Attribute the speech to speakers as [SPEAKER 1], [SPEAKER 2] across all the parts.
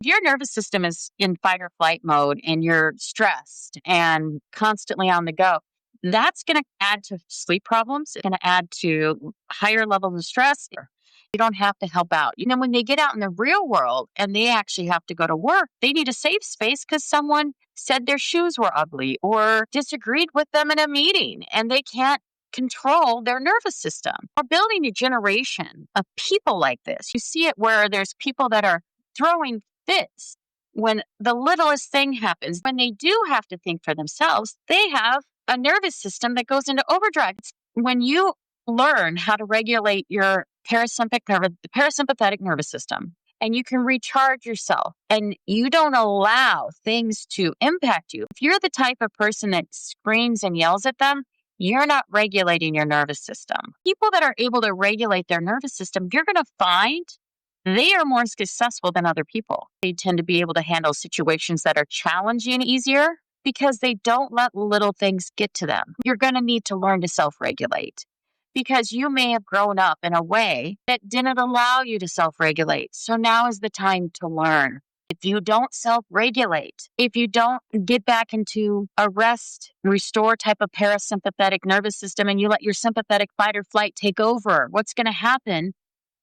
[SPEAKER 1] If your nervous system is in fight or flight mode and you're stressed and constantly on the go, that's going to add to sleep problems. It's going to add to higher levels of stress. You don't have to help out. When they get out in the real world and they actually have to go to work, they need a safe space because someone said their shoes were ugly or disagreed with them in a meeting and they can't control their nervous system. We're building a generation of people like this. You see it where there's people that are throwing fits when the littlest thing happens. When they do have to think for themselves, they have a nervous system that goes into overdrive. When you learn how to regulate your parasympathetic nervous system, and you can recharge yourself and you don't allow things to impact you. If you're the type of person that screams and yells at them, you're not regulating your nervous system. People that are able to regulate their nervous system, you're going to find they are more successful than other people. They tend to be able to handle situations that are challenging easier because they don't let little things get to them. You're going to need to learn to self-regulate because you may have grown up in a way that didn't allow you to self-regulate. So now is the time to learn. If you don't self-regulate, if you don't get back into a rest, restore type of parasympathetic nervous system and you let your sympathetic fight or flight take over, what's going to happen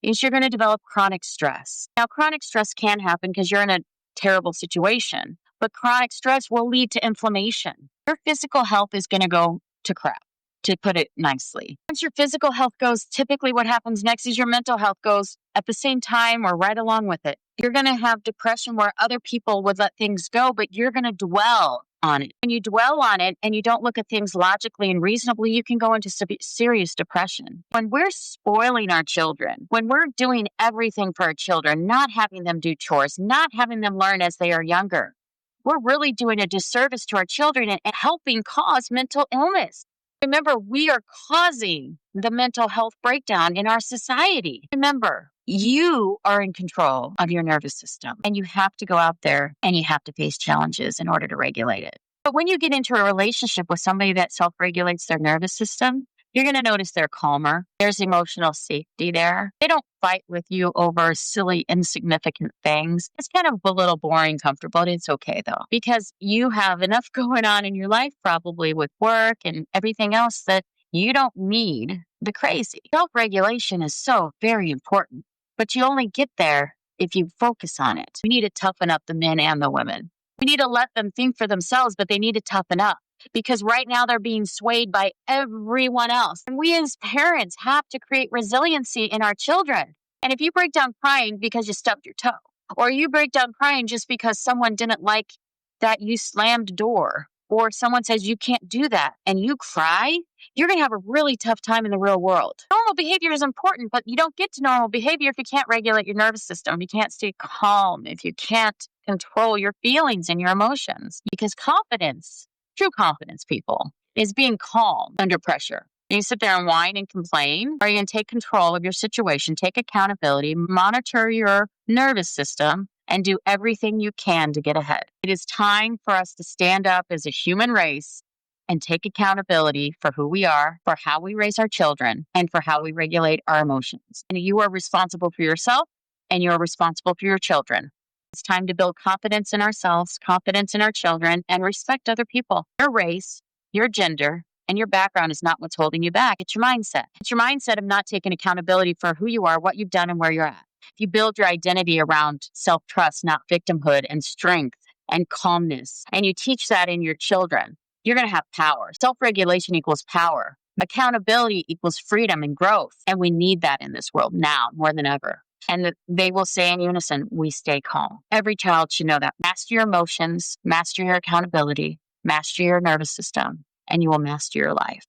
[SPEAKER 1] is you're going to develop chronic stress. Now, chronic stress can happen because you're in a terrible situation, but chronic stress will lead to inflammation. Your physical health is going to go to crap, to put it nicely. Once your physical health goes, typically what happens next is your mental health goes at the same time or right along with it. You're going to have depression where other people would let things go, but you're going to dwell on it. When you dwell on it and you don't look at things logically and reasonably, you can go into serious depression. When we're spoiling our children, when we're doing everything for our children, not having them do chores, not having them learn as they are younger, we're really doing a disservice to our children and helping cause mental illness. Remember, we are causing the mental health breakdown in our society. Remember, you are in control of your nervous system and you have to go out there and you have to face challenges in order to regulate it. But when you get into a relationship with somebody that self-regulates their nervous system, you're going to notice they're calmer. There's emotional safety there. They don't fight with you over silly, insignificant things. It's kind of a little boring, comfortable. It's okay though, because you have enough going on in your life, probably with work and everything else, that you don't need the crazy. Self-regulation is so very important, but you only get there if you focus on it. We need to toughen up the men and the women. We need to let them think for themselves, but they need to toughen up. Because right now they're being swayed by everyone else. And we as parents have to create resiliency in our children. And if you break down crying because you stubbed your toe, or you break down crying just because someone didn't like that you slammed a door, or someone says you can't do that, and you cry, you're going to have a really tough time in the real world. Normal behavior is important, but you don't get to normal behavior if you can't regulate your nervous system, if you can't stay calm, if you can't control your feelings and your emotions. Because confidence, true confidence, people, is being calm under pressure. You sit there and whine and complain, or you can take control of your situation, take accountability, monitor your nervous system, and do everything you can to get ahead. It is time for us to stand up as a human race and take accountability for who we are, for how we raise our children, and for how we regulate our emotions. And you are responsible for yourself, and you are responsible for your children. It's time to build confidence in ourselves, confidence in our children, and respect other people. Your race, your gender, and your background is not what's holding you back. It's your mindset. It's your mindset of not taking accountability for who you are, what you've done, and where you're at. If you build your identity around self-trust, not victimhood, and strength and calmness, and you teach that in your children, you're going to have power. Self-regulation equals power. Accountability equals freedom and growth. And we need that in this world now more than ever. And they will say in unison, we stay calm. Every child should know that. Master your emotions, master your accountability, master your nervous system, and you will master your life.